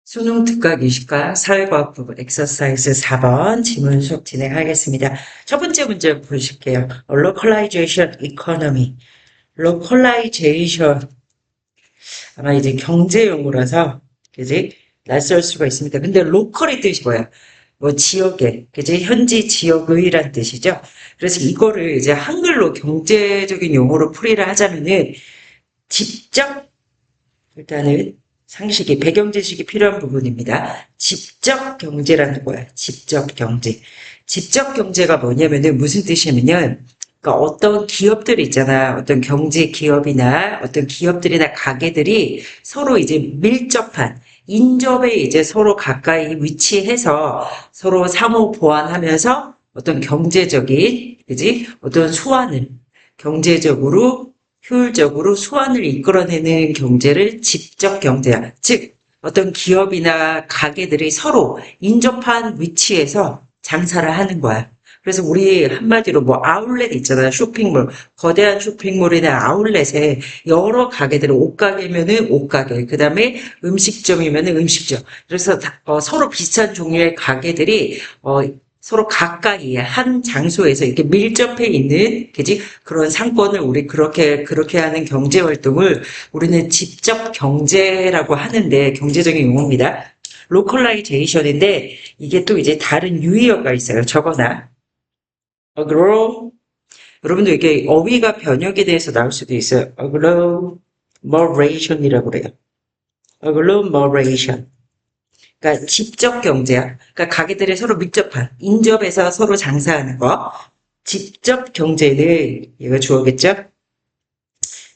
수능 특강 20과 사회과학 부분 엑서사이즈 4번 지문 수업 진행하겠습니다. 첫 번째 문제 보실게요. Localization economy. Localization. 아마 이제 경제 용어라서, 그지? 낯설 수가 있습니다. 근데 로컬의 뜻이 뭐야? 뭐 지역의, 그지? 현지 지역의란 뜻이죠. 그래서 이거를 이제 한글로 경제적인 용어로 풀이를 하자면은 직접 일단은 상식이, 배경 지식이 필요한 부분입니다. 직접 경제라는 거야. 직접 경제. 직접 경제가 뭐냐면은 무슨 뜻이냐면요. 그러니까 어떤 기업들 있잖아. 어떤 경제 기업이나 어떤 기업들이나 가게들이 서로 이제 밀접한 인접에 이제 서로 가까이 위치해서 서로 상호 보완하면서 어떤 경제적인, 그지? 어떤 소환을 경제적으로 효율적으로 수완을 이끌어내는 경제를 직접 경제야. 즉, 어떤 기업이나 가게들이 서로 인접한 위치에서 장사를 하는 거야. 그래서 우리 한마디로 뭐 아울렛 있잖아. 쇼핑몰. 거대한 쇼핑몰이나 아울렛에 여러 가게들이 옷가게면은 옷가게. 그 다음에 음식점이면은 음식점. 그래서 서로 비슷한 종류의 가게들이 서로 가까이 한 장소에서 이렇게 밀접해 있는, 그지? 그런 상권을 우리 그렇게 하는 경제 활동을 우리는 직접 경제라고 하는데, 경제적인 용어입니다. 로컬라이제이션인데, 이게 또 이제 다른 유의어가 있어요. 적어놔. agro, 여러분들 이게 어휘가 변형에 대해서 나올 수도 있어요. agglomeration이라고 그래요. agglomeration. 그러니까 직접 경제야. 그러니까 가게들이 서로 밀접한, 인접해서 서로 장사하는 거. 직접 경제는, 얘가 주어겠죠?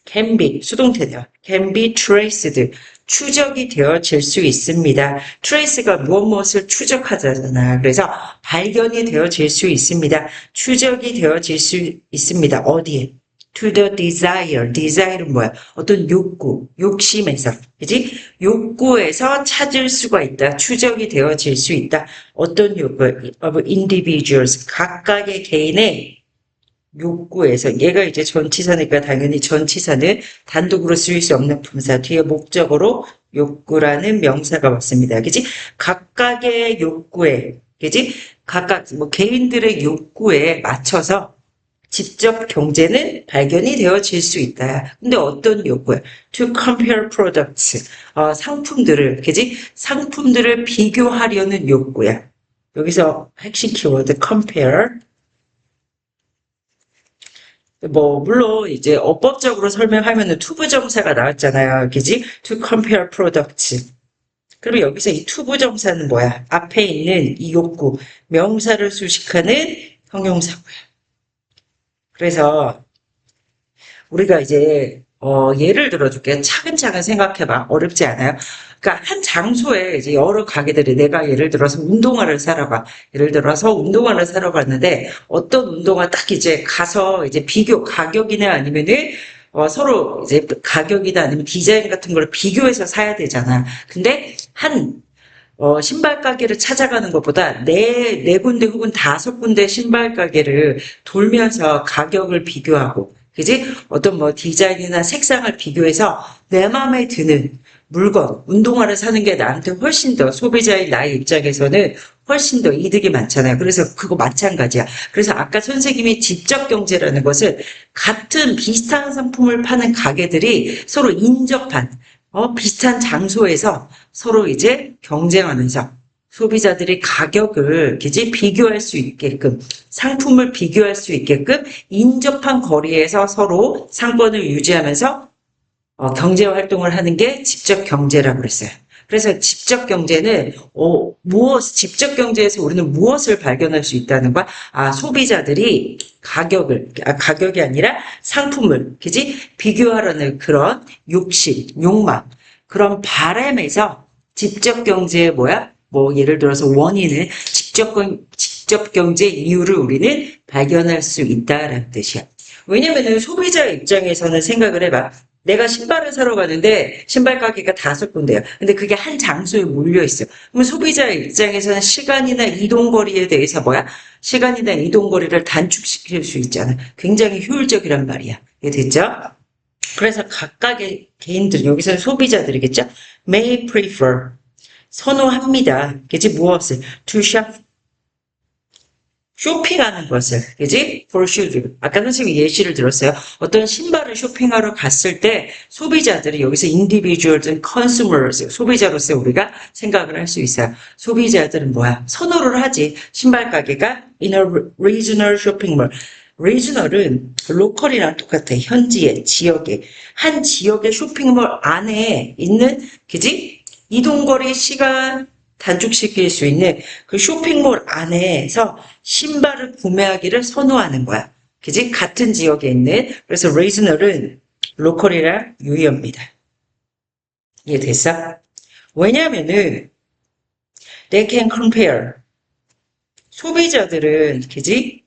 can be, 수동태죠. can be traced, 추적이 되어질 수 있습니다. trace가 무엇을 추적하잖아. 그래서 발견이 되어질 수 있습니다. 추적이 되어질 수 있습니다. 어디에? to the desire. desire는 뭐야? 어떤 욕구, 욕심에서, 그지? 욕구에서 찾을 수가 있다. 추적이 되어질 수 있다. 어떤 욕구? of individuals. 각각의 개인의 욕구에서, 얘가 이제 전치사니까 당연히 전치사는 단독으로 쓰일 수 없는 품사 뒤에 목적어로 욕구라는 명사가 왔습니다. 그지? 각각의 욕구에, 그지? 각각 뭐 개인들의 욕구에 맞춰서 직접 경제는 발견이 되어질 수 있다. 근데 어떤 욕구야? To compare products. 상품들을, 그지? 상품들을 비교하려는 욕구야. 여기서 핵심 키워드 compare. 뭐 물론 이제 어법적으로 설명하면은 투부정사가 나왔잖아요. 그지? To compare products. 그러면 여기서 이 투부정사는 뭐야? 앞에 있는 이 욕구, 명사를 수식하는 형용사고요. 그래서 우리가 이제 예를 들어줄게. 차근차근 생각해봐. 어렵지 않아요? 그러니까 한 장소에 이제 여러 가게들이, 내가 예를 들어서 운동화를 사러 가. 예를 들어서 운동화를 사러 갔는데 어떤 운동화 딱 이제 가서 이제 비교, 가격이나 아니면은 서로 이제 가격이나 아니면 디자인 같은 걸 비교해서 사야 되잖아. 근데 신발 가게를 찾아가는 것보다 네 군데 혹은 다섯 군데 신발 가게를 돌면서 가격을 비교하고, 그지? 어떤 뭐 디자인이나 색상을 비교해서 내 마음에 드는 물건, 운동화를 사는 게 나한테 훨씬 더, 소비자인 나의 입장에서는 훨씬 더 이득이 많잖아요. 그래서 그거 마찬가지야. 그래서 아까 선생님이 지적 경제라는 것은 같은 비슷한 상품을 파는 가게들이 서로 인접한, 비슷한 장소에서 서로 이제 경쟁하면서 소비자들이 가격을, 그지? 비교할 수 있게끔, 상품을 비교할 수 있게끔 인접한 거리에서 서로 상권을 유지하면서 경제 활동을 하는 게 직접 경제라고 그랬어요. 그래서 직접 경제는 직접 경제에서 우리는 무엇을 발견할 수 있다는 거야? 소비자들이 가격이 아니라 상품을, 그지? 비교하려는 그런 욕심, 욕망, 그런 바람에서 직접 경제의 뭐야? 뭐 예를 들어서 원인을, 직접 경제 이유를 우리는 발견할 수 있다라는 뜻이야. 왜냐면은 소비자 입장에서는 생각을 해봐. 내가 신발을 사러 가는데 신발 가게가 다섯 군데야. 근데 그게 한 장소에 몰려 있어. 그럼 소비자의 입장에서는 시간이나 이동 거리에 대해서 뭐야? 시간이나 이동 거리를 단축시킬 수 있잖아. 굉장히 효율적이란 말이야. 이해됐죠? 그래서 각각의 개인들, 여기서는 소비자들이겠죠? may prefer. 선호합니다. 그지? 무엇을? To shop. 쇼핑하는 것을, 그지? For shoes. 아까 선생님이 예시를 들었어요. 어떤 신발을 쇼핑하러 갔을 때 소비자들이 여기서 individuals, consumers, 소비자로서 우리가 생각을 할 수 있어요. 소비자들은 뭐야? 선호를 하지. 신발 가게가 in a regional shopping mall. regional은 로컬이랑 똑같아. 현지의, 지역의. 한 지역의 쇼핑몰 안에 있는, 그지? 이동거리 시간 단축시킬 수 있는 그 쇼핑몰 안에서 신발을 구매하기를 선호하는 거야. 그지? 같은 지역에 있는. 그래서 regional은 로컬이랑 유의어입니다. 이해됐어? 왜냐면은 they can compare. 소비자들은, 그지?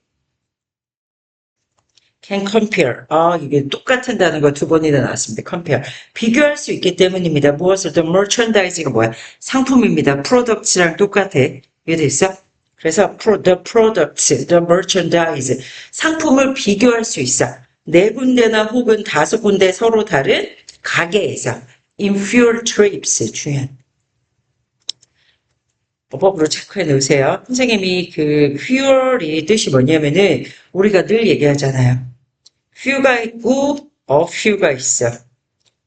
can compare. 이게 똑같은 단어가 두 번이나 나왔습니다. compare. 비교할 수 있기 때문입니다. 무엇을? The merchandise가 뭐야? 상품입니다. products랑 똑같아. 이해됐어? 그래서 the products, the merchandise. 상품을 비교할 수 있어. 네 군데나 혹은 다섯 군데 서로 다른 가게에서. in fewer trips. 중요한. 법으로 체크해 놓으세요. 선생님이 그 fewer이 뜻이 뭐냐면은 우리가 늘 얘기하잖아요. few가 있고 a few가 있어.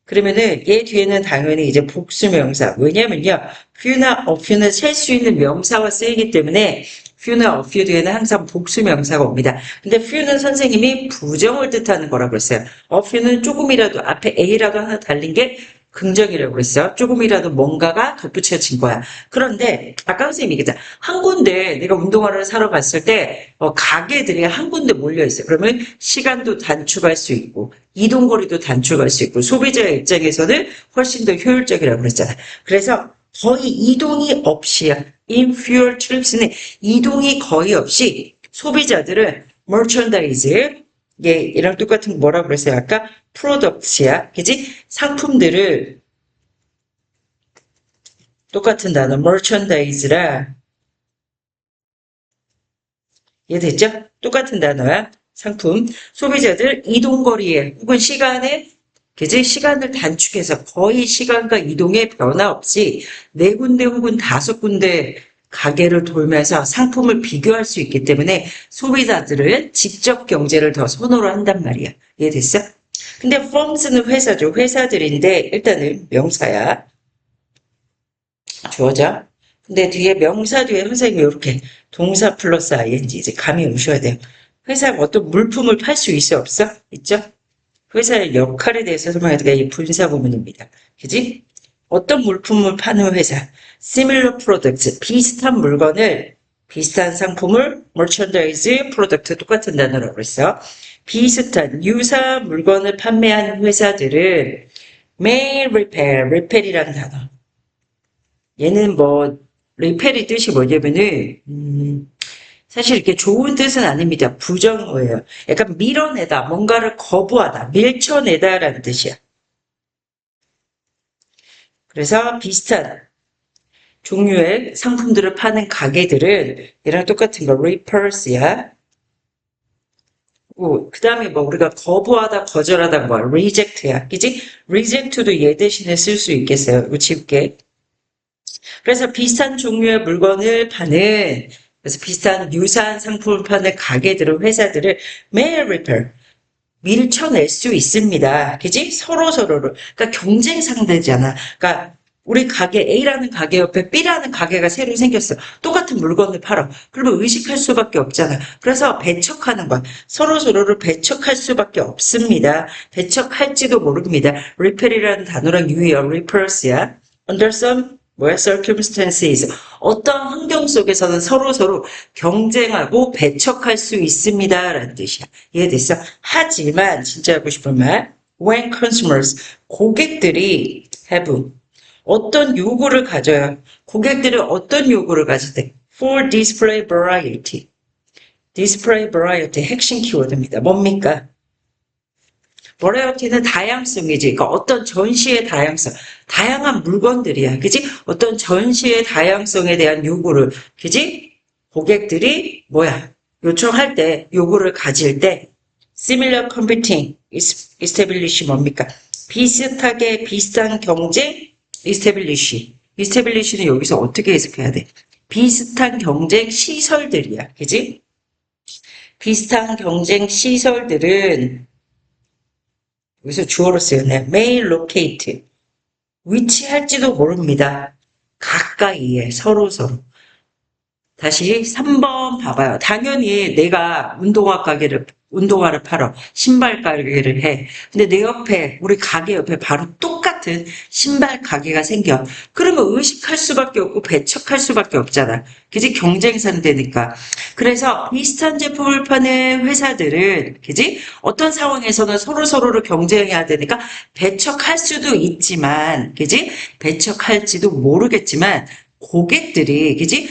그러면은 얘 뒤에는 당연히 이제 복수명사. 왜냐면요. few나 a few는 셀 수 있는 명사와 쓰이기 때문에 few나 a few 뒤에는 항상 복수명사가 옵니다. 근데 few는 선생님이 부정을 뜻하는 거라고 그랬어요. a few는 조금이라도 앞에 a라도 하나 달린 게 긍정이라고 그랬어요. 조금이라도 뭔가가 덧붙여진 거야. 그런데 아까 선생님이 얘기했잖아. 한 군데 내가 운동화를 사러 갔을 때 가게들이 한 군데 몰려 있어요. 그러면 시간도 단축할 수 있고 이동거리도 단축할 수 있고 소비자의 입장에서는 훨씬 더 효율적이라고 그랬잖아. 그래서 거의 이동이 없이야. in fewer trips는 이동이 거의 없이 소비자들은 merchandise 얘랑 똑같은 거 뭐라고 그랬어요? 아까 products야. 그지? 상품들을 똑같은 단어 merchandise라 이해됐죠? 똑같은 단어야. 상품. 소비자들 이동거리에 혹은 시간에 그지? 시간을 단축해서 거의 시간과 이동에 변화 없이 네 군데 혹은 다섯 군데 가게를 돌면서 상품을 비교할 수 있기 때문에 소비자들은 직접 경제를 더 선호를 한단 말이야. 이해됐어? 근데 firms는 회사죠. 회사들인데 일단은 명사야. 주어져. 근데 뒤에 명사 뒤에 선생님이 이렇게 동사 플러스 ing 이제 감이 오셔야 돼요. 회사가 어떤 물품을 팔 수 있어 없어? 있죠? 회사의 역할에 대해서 설명하니까 이 분사 부분입니다. 그지? 어떤 물품을 파는 회사, similar products, 비슷한 물건을, 비슷한 상품을, merchandise, product, 똑같은 단어라고 했어. 비슷한, 유사 물건을 판매하는 회사들은 may repair, repair이라는 단어. 얘는 뭐, repair이 뜻이 뭐냐면은, 사실 이렇게 좋은 뜻은 아닙니다. 부정어예요. 약간 밀어내다, 뭔가를 거부하다, 밀쳐내다라는 뜻이야. 그래서 비슷한 종류의 상품들을 파는 가게들은 얘랑 똑같은 거 repulse야. 그 다음에 뭐 우리가 거부하다, 거절하다 뭐 reject야. 그지? reject도 얘 대신에 쓸 수 있겠어요. 이거 지울게. 그래서 비슷한 종류의 물건을 파는 그래서 비슷한 유사한 상품을 파는 가게들은 회사들을 may repair 밀쳐낼 수 있습니다. 그지? 서로서로를. 그러니까 경쟁 상대잖아. 그러니까 우리 가게 A라는 가게 옆에 B라는 가게가 새로 생겼어. 똑같은 물건을 팔아. 그러면 의식할 수밖에 없잖아. 그래서 배척하는 거야. 서로서로를 배척할 수밖에 없습니다. 배척할지도 모릅니다. repair이라는 단어랑 유의어, repulse야. under some 뭐야? circumstances. 어떤 환경 속에서는 서로서로 경쟁하고 배척할 수 있습니다. 라는 뜻이야. 이해됐어? 하지만 진짜 하고 싶은 말 when consumers 고객들이 have 어떤 요구를 가져요. 고객들이 어떤 요구를 가질 때 for display variety display variety 핵심 키워드입니다. 뭡니까? 버라이어티는 다양성이지. 그러니까 어떤 전시의 다양성, 다양한 물건들이야. 그지? 어떤 전시의 다양성에 대한 요구를, 그지? 고객들이 뭐야? 요청할 때, 요구를 가질 때, similar competing, establish 뭡니까? 비슷하게 비슷한 경쟁, establish. establish는 여기서 어떻게 해석해야 돼? 비슷한 경쟁 시설들이야. 그지? 비슷한 경쟁 시설들은 여기서 주어로 쓰였네. may locate. 위치할지도 모릅니다. 가까이에 서로. 다시 3번 봐봐요. 당연히 내가 운동화를 팔어. 신발 가게를 해. 근데 내 옆에, 우리 가게 옆에 바로 똑같은 신발 가게가 생겨. 그러면 의식할 수밖에 없고 배척할 수밖에 없잖아. 그지? 경쟁 상대니까. 그래서 비슷한 제품을 파는 회사들은, 그지? 어떤 상황에서는 서로를 경쟁해야 되니까 배척할 수도 있지만, 그지? 배척할지도 모르겠지만, 고객들이, 그지?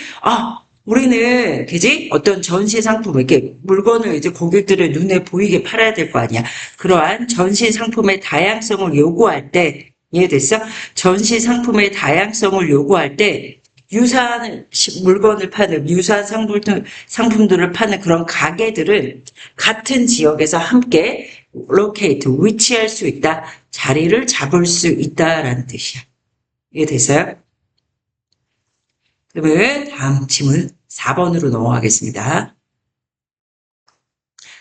우리는, 그지? 어떤 전시 상품, 이렇게 물건을 이제 고객들의 눈에 보이게 팔아야 될 거 아니야. 그러한 전시 상품의 다양성을 요구할 때, 이해됐어? 전시 상품의 다양성을 요구할 때, 유사한 물건을 파는, 유사한 상품들을 파는 그런 가게들은 같은 지역에서 함께 locate, 위치할 수 있다. 자리를 잡을 수 있다라는 뜻이야. 이해됐어요? 그러면 다음 질문 4번으로 넘어가겠습니다.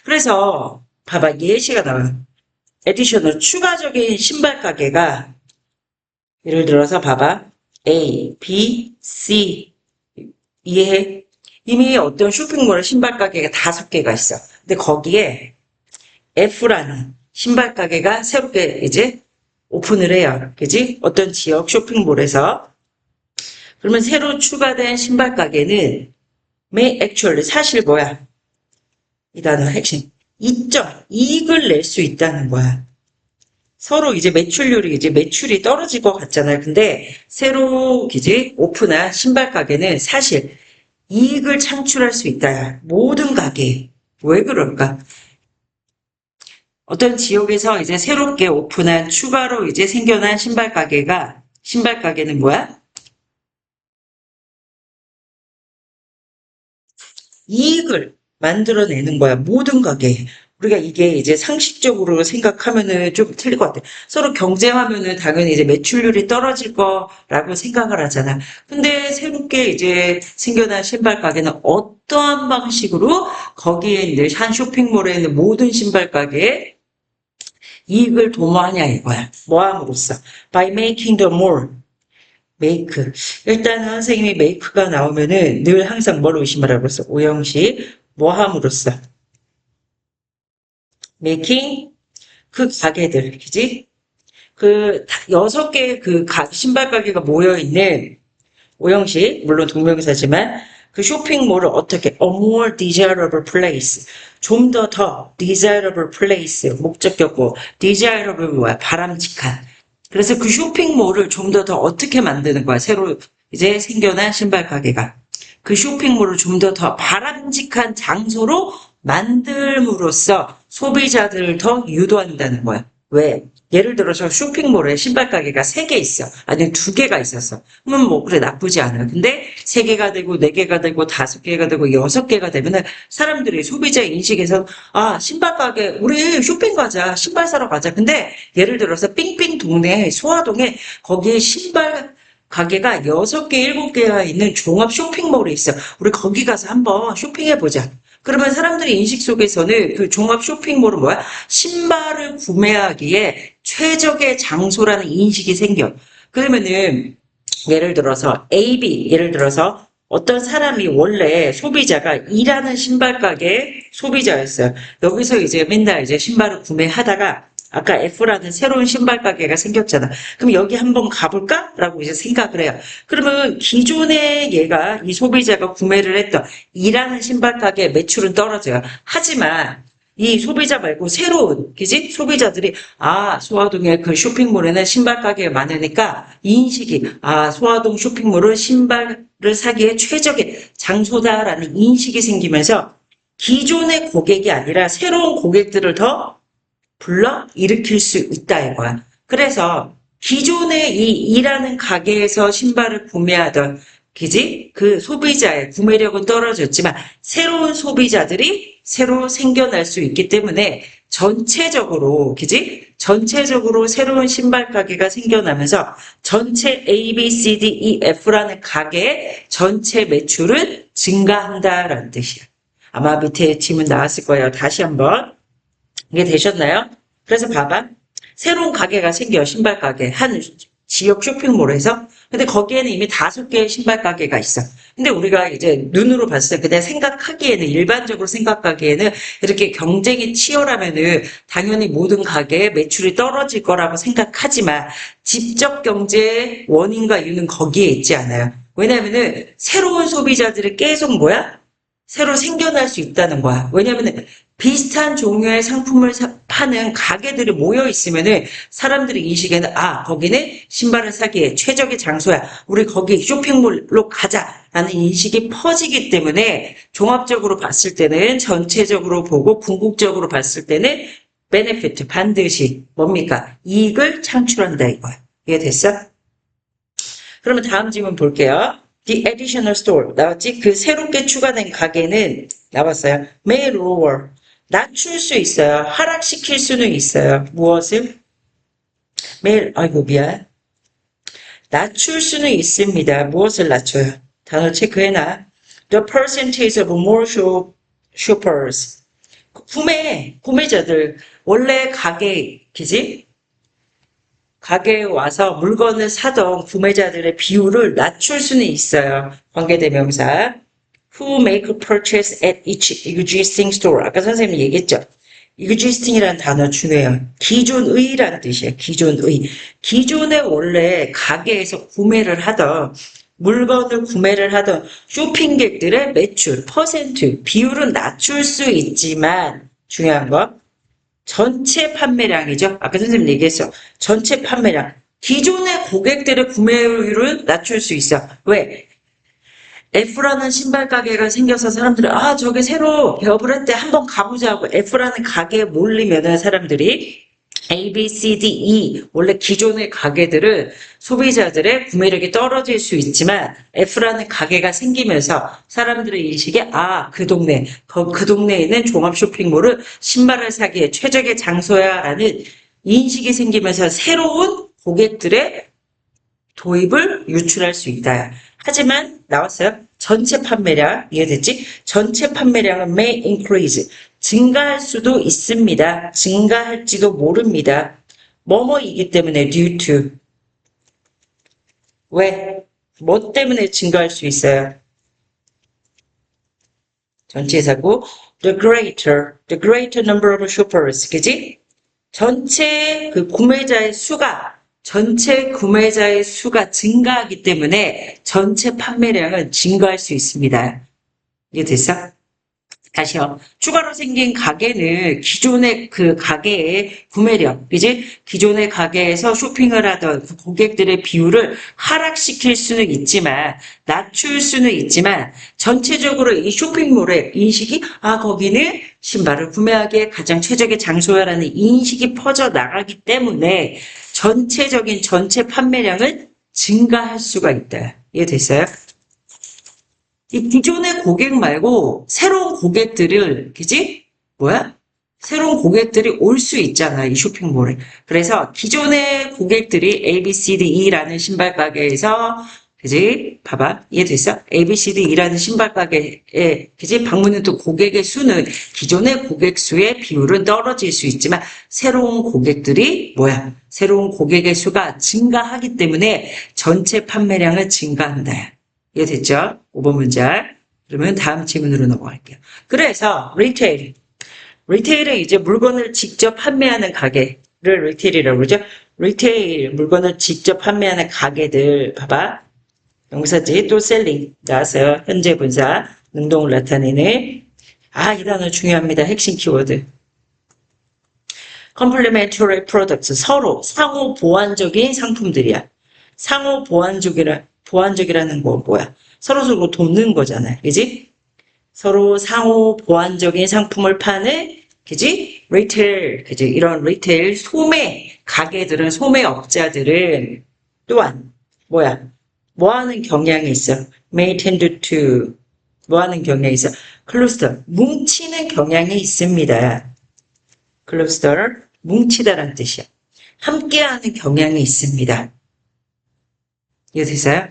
그래서 봐봐, 예시가 나와요. 에디셔널 추가적인 신발 가게가 예를 들어서 봐봐. A, B, C 이해해? 이미 어떤 쇼핑몰에 신발 가게가 5개가 있어. 근데 거기에 F라는 신발 가게가 새롭게 이제 오픈을 해요. 그지? 어떤 지역 쇼핑몰에서. 그러면 새로 추가된 신발 가게는 may actually 사실 뭐야? 이 단어 핵심. 이익을 낼 수 있다는 거야. 서로 이제 매출이 떨어질 것 같잖아요. 근데 새로 이제 오픈한 신발 가게는 사실 이익을 창출할 수 있다. 모든 가게. 왜 그럴까? 어떤 지역에서 이제 새롭게 오픈한 추가로 이제 생겨난 신발 가게는 뭐야? 이익을 만들어내는 거야. 모든 가게. 우리가 이게 이제 상식적으로 생각하면은 좀 틀릴 것 같아. 서로 경쟁하면은 당연히 이제 매출률이 떨어질 거라고 생각을 하잖아. 근데 새롭게 이제 생겨난 신발 가게는 어떠한 방식으로 거기에 있는 한 쇼핑몰에 있는 모든 신발 가게에 이익을 도모하냐 이거야. 뭐함으로써. By making the mall. 메이크. 일단은 선생님이 메이크가 나오면은 늘 항상 뭘 의심하라고 했어? 오형식, 뭐 함으로써? 메이킹, 그 가게들, 그지? 그, 6개 신발 가게가 모여있는 오형식, 물론 동명사지만, 그 쇼핑몰을 어떻게, a more desirable place. 좀 더 desirable place. 목적격고, desirable 뭐야? 바람직한. 그래서 그 쇼핑몰을 좀 더 어떻게 만드는 거야? 새로 이제 생겨난 신발 가게가. 그 쇼핑몰을 좀 더 바람직한 장소로 만들므로써 소비자들을 더 유도한다는 거야. 왜? 예를 들어서 쇼핑몰에 신발 가게가 3개 있어. 아니면 2개가 있었어. 그러면 뭐 그래 나쁘지 않아요. 근데 3개가 되고 4개가 되고 5개가 되고 6개가 되면은 사람들이 소비자의 인식에서 신발 가게 우리 쇼핑 가자. 신발 사러 가자. 근데 예를 들어서 삥삥 동네 소화동에 거기에 신발 가게가 6개, 7개가 있는 종합 쇼핑몰이 있어. 우리 거기 가서 한번 쇼핑해보자. 그러면 사람들의 인식 속에서는 그 종합 쇼핑몰은 뭐야? 신발을 구매하기에 최적의 장소라는 인식이 생겨. 그러면은 예를 들어서 어떤 사람이 원래 소비자가 일하는 신발 가게 소비자였어요. 여기서 이제 맨날 이제 신발을 구매하다가 아까 F라는 새로운 신발 가게가 생겼잖아. 그럼 여기 한번 가볼까? 라고 이제 생각을 해요. 그러면 기존에 이 소비자가 구매를 했던 일하는 신발 가게 매출은 떨어져요. 하지만 이 소비자 말고 새로운, 그지? 소비자들이, 소화동에 그 쇼핑몰에는 신발 가게가 많으니까 인식이, 소화동 쇼핑몰은 신발을 사기에 최적의 장소다라는 인식이 생기면서 기존의 고객이 아니라 새로운 고객들을 더 불러 일으킬 수 있다 이거야. 그래서 기존에 이 일하는 가게에서 신발을 구매하던 그지? 그 소비자의 구매력은 떨어졌지만 새로운 소비자들이 새로 생겨날 수 있기 때문에 전체적으로 그지? 전체적으로 새로운 신발 가게가 생겨나면서 전체 A, B, C, D, E, F라는 가게의 전체 매출은 증가한다라는 뜻이야. 아마 밑에 질문 나왔을 거예요. 다시 한번. 이게 되셨나요? 그래서 봐봐. 새로운 가게가 생겨, 신발 가게. 한 지역 쇼핑몰에서. 근데 거기에는 이미 5개의 신발 가게가 있어. 근데 우리가 이제 눈으로 봤을 때 그냥 생각하기에는, 일반적으로 생각하기에는 이렇게 경쟁이 치열하면은 당연히 모든 가게의 매출이 떨어질 거라고 생각하지만 직접 경제의 원인과 이유는 거기에 있지 않아요. 왜냐면은 새로운 소비자들이 계속 새로 생겨날 수 있다는 거야. 왜냐면은 비슷한 종류의 상품을 파는 가게들이 모여 있으면은 사람들이 인식에는 거기는 신발을 사기에 최적의 장소야. 우리 거기 쇼핑몰로 가자라는 인식이 퍼지기 때문에 종합적으로 봤을 때는 전체적으로 보고 궁극적으로 봤을 때는 베네피트 반드시 뭡니까? 이익을 창출한다 이거야. 이해됐어? 그러면 다음 질문 볼게요. The additional store 나왔지? 그 새롭게 추가된 가게는 나왔어요. May lower 낮출 수 있어요. 하락시킬 수는 있어요. 무엇을? 아이고 미안. 낮출 수는 있습니다. 무엇을 낮춰요? 단어 체크해놔. The percentage of more shoppers. 구매자들 원래 그지? 가게에 와서 물건을 사던 구매자들의 비율을 낮출 수는 있어요. 관계대명사. Who make a purchase at each existing store. 아까 선생님이 얘기했죠. existing이라는 단어 중요해요. 기존의라는 뜻이에요. 기존의. 기존에 원래 가게에서 물건을 구매를 하던 쇼핑객들의 매출, 퍼센트, 비율은 낮출 수 있지만 중요한 거 전체 판매량이죠. 아까 선생님 얘기했어. 전체 판매량. 기존의 고객들의 구매율을 낮출 수 있어. 왜? F라는 신발 가게가 생겨서 사람들이 저게 새로 개업을 했대 한번 가보자고 F라는 가게에 몰리면은 사람들이 A, B, C, D, E 원래 기존의 가게들은 소비자들의 구매력이 떨어질 수 있지만 F라는 가게가 생기면서 사람들의 인식에 그 동네에 있는 종합 쇼핑몰은 신발을 사기에 최적의 장소야 라는 인식이 생기면서 새로운 고객들의 도입을 유출할 수 있다. 하지만 나왔어요. 전체 판매량 이해됐지? 전체 판매량은 may increase 증가할 수도 있습니다. 증가할지도 모릅니다. 뭐뭐이기 때문에 due to 왜? 뭐 때문에 증가할 수 있어요? 전치사고 the greater number of shoppers 그지? 전체 구매자의 수가 증가하기 때문에 전체 판매량은 증가할 수 있습니다. 이해됐어? 다시요. 추가로 생긴 가게는 기존의 그 가게의 구매력, 그지? 기존의 가게에서 쇼핑을 하던 그 고객들의 비율을 하락시킬 수는 있지만, 낮출 수는 있지만, 전체적으로 이 쇼핑몰의 인식이, 거기는 신발을 구매하기에 가장 최적의 장소야라는 인식이 퍼져나가기 때문에, 전체 판매량은 증가할 수가 있다. 이해됐어요? 이 기존의 고객 말고 새로운 고객들을 그지? 새로운 고객들이 올 수 있잖아 이 쇼핑몰에. 그래서 기존의 고객들이 A, B, C, D, E라는 신발 가게에서 그지? 봐봐 이해됐어? A, B, C, D, E라는 신발 가게에 그지? 방문했던 고객의 수는 기존의 고객 수의 비율은 떨어질 수 있지만 새로운 고객들이 새로운 고객의 수가 증가하기 때문에 전체 판매량은 증가한다. 이해됐죠? 5번 문장. 그러면 다음 질문으로 넘어갈게요. 그래서 리테일은 이제 물건을 직접 판매하는 가게를 리테일이라고 그러죠? 리테일 물건을 직접 판매하는 가게들 봐봐. 명사지 또 셀링 나왔어요. 현재 분사 능동을 나타내는 이 단어 중요합니다. 핵심 키워드. complementary products 서로 상호 보완적인 상품들이야. 상호 보완적이라는 거 뭐야? 서로 돕는 거잖아요. 그지? 서로 상호 보완적인 상품을 파는 그지? 리테일, 그지? 이런 리테일 소매업자들은 또한 뭐 하는 경향이 있어? may tend to 뭐 하는 경향이 있어? 클러스터 뭉치는 경향이 있습니다. 클러스터 뭉치다라는 뜻이야. 함께하는 경향이 있습니다. 이해되세요?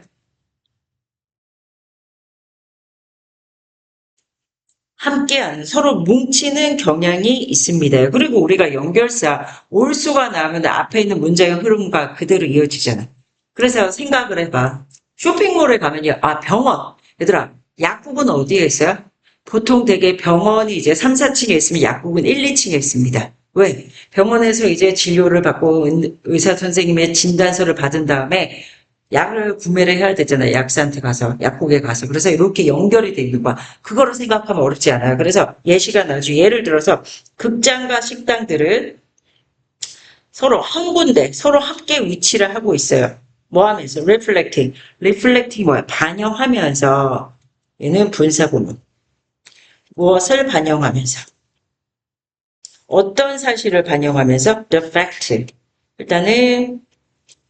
함께하는 서로 뭉치는 경향이 있습니다. 그리고 우리가 연결사 올수가 나오면 앞에 있는 문장의 흐름과 그대로 이어지잖아. 그래서 생각을 해봐. 쇼핑몰에 가면요. 아, 병원. 얘들아, 약국은 어디에 있어요? 보통 되게 병원이 이제 3, 4층에 있으면 약국은 1, 2층에 있습니다. 왜? 병원에서 이제 진료를 받고 의사 선생님의 진단서를 받은 다음에 약을 구매를 해야 되잖아요. 약사한테 가서, 약국에 가서. 그래서 이렇게 연결이 돼 있는 거야. 그거를 생각하면 어렵지 않아요. 그래서 예시가 나죠. 예를 들어서 극장과 식당들은 서로 한 군데, 서로 함께 위치를 하고 있어요. 뭐 하면서? reflecting. reflecting 뭐야? 반영하면서. 얘는 분사구문. 무엇을 반영하면서? 어떤 사실을 반영하면서? the fact. 일단은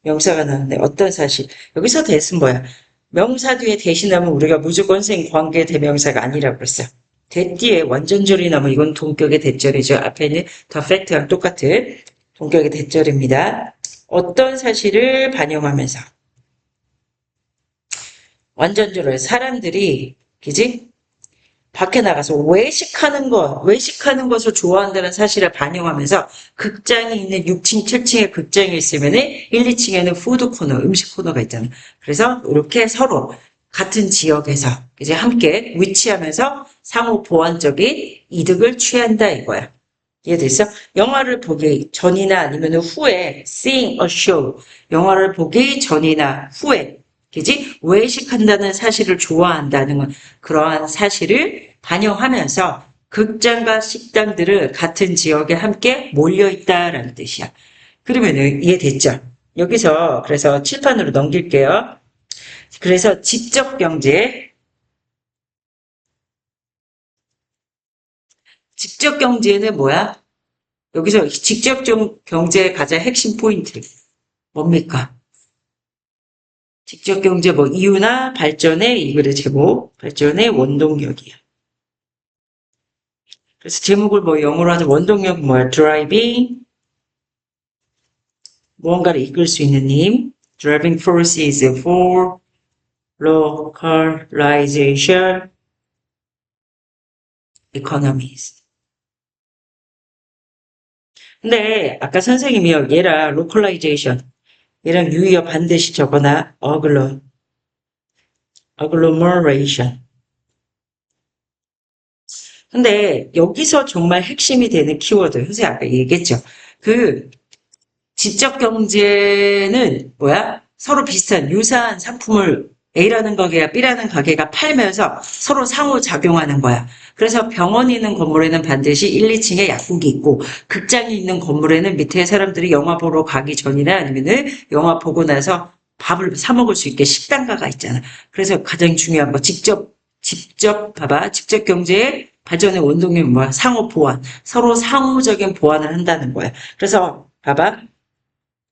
명사가 나왔네. 어떤 사실. 여기서 대신 뭐야? 명사 뒤에 대신하면 우리가 무조건 관계 대명사가 아니라고 그랬어. 대 뒤에 완전절이 나면 이건 동격의 대절이죠. 앞에는 the fact랑 똑같은 동격의 대절입니다. 어떤 사실을 반영하면서. 완전절을 사람들이, 그지? 밖에 나가서 외식하는 것을 좋아한다는 사실을 반영하면서 극장이 있는 6층, 7층에 극장이 있으면 1, 2층에는 푸드 코너, 음식 코너가 있잖아. 그래서 이렇게 서로 같은 지역에서 이제 함께 위치하면서 상호 보완적인 이득을 취한다 이거야. 이해됐어? 영화를 보기 전이나 아니면 후에 seeing a show 영화를 보기 전이나 후에 그지? 외식한다는 사실을 좋아한다는 건 그러한 사실을 반영하면서 극장과 식당들을 같은 지역에 함께 몰려있다라는 뜻이야. 그러면은 이해됐죠? 여기서 그래서 칠판으로 넘길게요. 그래서 직접 경제는 뭐야? 여기서 직접 경제의 가장 핵심 포인트 뭡니까? 직접 경제 뭐 이유나 발전의 이 글의 제목 발전의 원동력이야. 그래서 제목을 뭐 영어로 하자 원동력 뭐야? driving 무언가를 이끌 수 있는 힘 driving forces for localization economies. 근데 아까 선생님이요 얘랑 localization 얘랑 유의어 반드시 적거나 agglomeration. 근데 여기서 정말 핵심이 되는 키워드 선생님 아까 얘기했죠. 그 지적 경제는 뭐야? 서로 비슷한 유사한 상품을 A라는 가게와 B라는 가게가 팔면서 서로 상호작용하는 거야. 그래서 병원이 있는 건물에는 반드시 1, 2층에 약국이 있고 극장이 있는 건물에는 밑에 사람들이 영화 보러 가기 전이나 아니면은 영화 보고 나서 밥을 사 먹을 수 있게 식당가가 있잖아. 그래서 가장 중요한 거 봐봐. 직접 경제의 발전의 원동력은 뭐야? 상호 보완. 서로 상호적인 보완을 한다는 거야. 그래서 봐봐.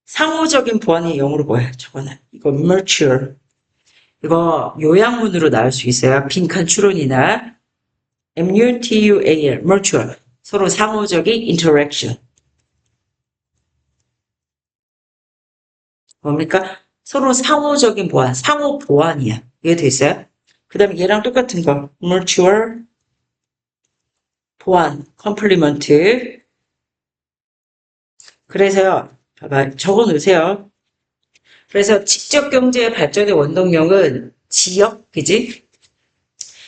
상호적인 보완이 영어로 뭐야? 저거는. 이거 mutual. 이거 요약문으로 나올 수 있어요. 빈칸 추론이나 mutual, mutual. 서로 상호적인 interaction. 뭡니까? 서로 상호적인 보완, 상호 보완이야. 이해됐어요? 그 다음에 얘랑 똑같은 거. mutual, 보완, complement. 그래서요, 봐봐, 적어 놓으세요. 그래서 직접 경제의 발전의 원동력은 지역, 그지?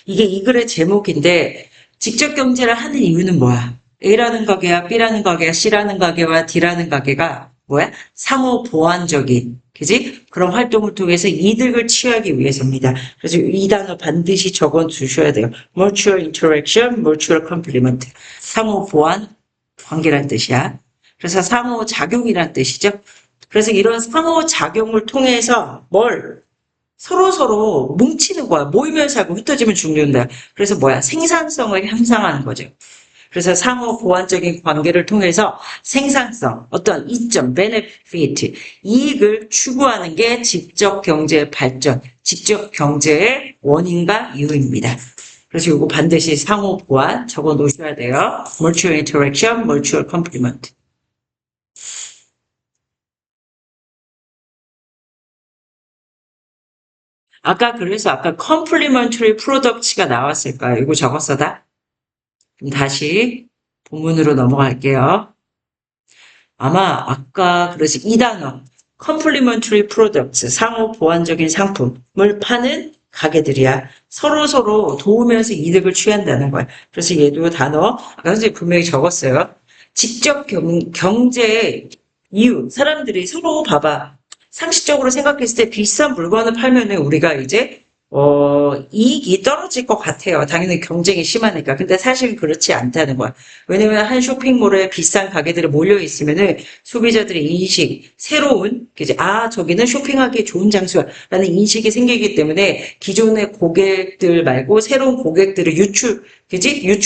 이게 이 글의 제목인데 직접 경제를 하는 이유는 뭐야? A라는 가게와 B라는 가게와 C라는 가게와 D라는 가게가 뭐야? 상호 보완적인 그지? 그런 활동을 통해서 이득을 취하기 위해서입니다. 그래서 이 단어 반드시 적어 주셔야 돼요. mutual interaction, mutual complement. 상호 보완 관계란 뜻이야. 그래서 상호 작용이란 뜻이죠. 그래서 이런 상호 작용을 통해서 서로 뭉치는 거야. 모이면서 하고 흩어지면 죽는다. 그래서 뭐야? 생산성을 향상하는 거죠. 그래서 상호 보완적인 관계를 통해서 생산성, 어떤 이점, benefit, 이익을 추구하는 게 직접 경제의 발전, 직접 경제의 원인과 이유입니다. 그래서 이거 반드시 상호 보완 적어 놓으셔야 돼요. mutual interaction, mutual complement. 그래서 아까 complementary products가 나왔을까요? 이거 적었어 다? 그럼 다시 본문으로 넘어갈게요. 아마 아까 그래서 이 단어 complementary products 상호 보완적인 상품을 파는 가게들이야. 서로 도우면서 이득을 취한다는 거야. 그래서 얘도 단어 아까 선생님 분명히 적었어요. 직접 경제 이유 사람들이 서로 봐봐. 상식적으로 생각했을 때 비싼 물건을 팔면은 우리가 이제 이익이 떨어질 것 같아요. 당연히 경쟁이 심하니까. 근데 사실은 그렇지 않다는 거야. 왜냐면 한 쇼핑몰에 비싼 가게들이 몰려 있으면은 소비자들의 인식, 새로운, 그지? 저기는 쇼핑하기 좋은 장소야라는 인식이 생기기 때문에 기존의 고객들 말고 새로운 고객들을 그지?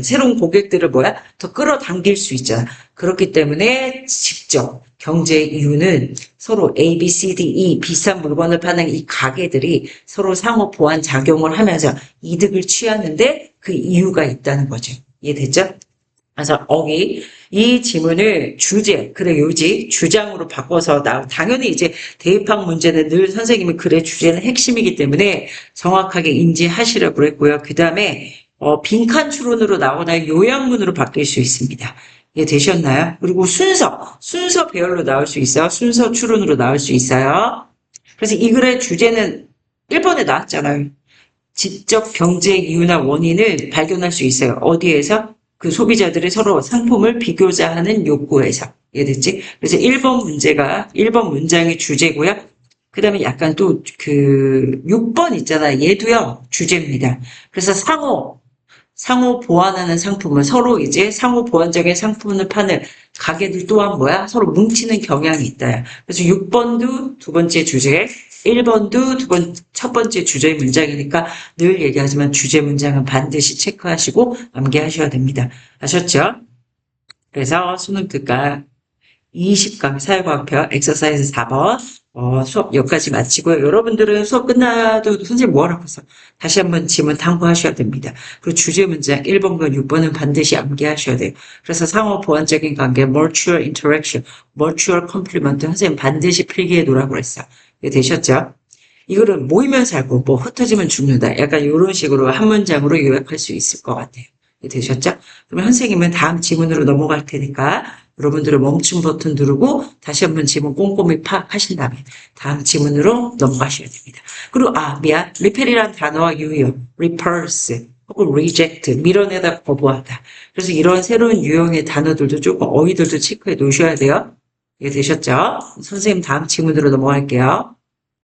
새로운 고객들을 더 끌어당길 수 있잖아. 그렇기 때문에 직접 경제 이유는 서로 A, B, C, D, E 비싼 물건을 파는 이 가게들이 서로 상호 보완 작용을 하면서 이득을 취하는데 그 이유가 있다는 거죠. 이해됐죠? 그래서 이 지문을 주제, 그래 요지, 주장으로 바꿔서 당연히 이제 대입학 문제는 늘 선생님이 글의 주제는 핵심이기 때문에 정확하게 인지하시라고 그랬고요. 그 다음에 빈칸 추론으로 나오나 요약문으로 바뀔 수 있습니다. 이해되셨나요? 그리고 순서 배열로 나올 수 있어요. 순서 추론으로 나올 수 있어요. 그래서 이 글의 주제는 1번에 나왔잖아요. 지적 경제 이유나 원인을 발견할 수 있어요. 어디에서? 그 소비자들이 서로 상품을 비교자 하는 욕구에서. 이해됐지? 그래서 1번 문장이 주제고요. 그 다음에 약간 또 6번 있잖아. 얘도요, 주제입니다. 그래서 상호 보완하는 상품을 서로 이제 상호 보완적인 상품을 파는 가게들 또한 서로 뭉치는 경향이 있다. 그래서 6번도 두 번째 주제, 1번도 첫 번째 주제의 문장이니까 늘 얘기하지만 주제 문장은 반드시 체크하시고 암기하셔야 됩니다. 아셨죠? 그래서 수능 특강 20강 사회과학표 엑서사이즈 4번 수업 여기까지 마치고요. 여러분들은 수업 끝나도 선생님 뭐하라고 해서 다시 한번 지문 탐구하셔야 됩니다. 그리고 주제 문장 1번과 6번은 반드시 암기하셔야 돼요. 그래서 상호 보완적인 관계, mutual interaction, mutual complement 선생님 반드시 필기해 놓으라고 그랬어요. 이게 되셨죠? 이거를 모이면 살고 흩어지면 죽는다. 약간 이런 식으로 한 문장으로 요약할 수 있을 것 같아요. 되셨죠? 그러면 선생님은 다음 지문으로 넘어갈 테니까 여러분들은 멈춤 버튼 누르고 다시 한번 지문 꼼꼼히 파악하신 다음에 다음 지문으로 넘어가셔야 됩니다. 그리고 repel이란 단어와 유형, repulse 혹은 reject, 밀어내다 거부하다. 그래서 이런 새로운 유형의 단어들도 조금 어휘들도 체크해 놓으셔야 돼요. 이해되셨죠? 선생님 다음 지문으로 넘어갈게요.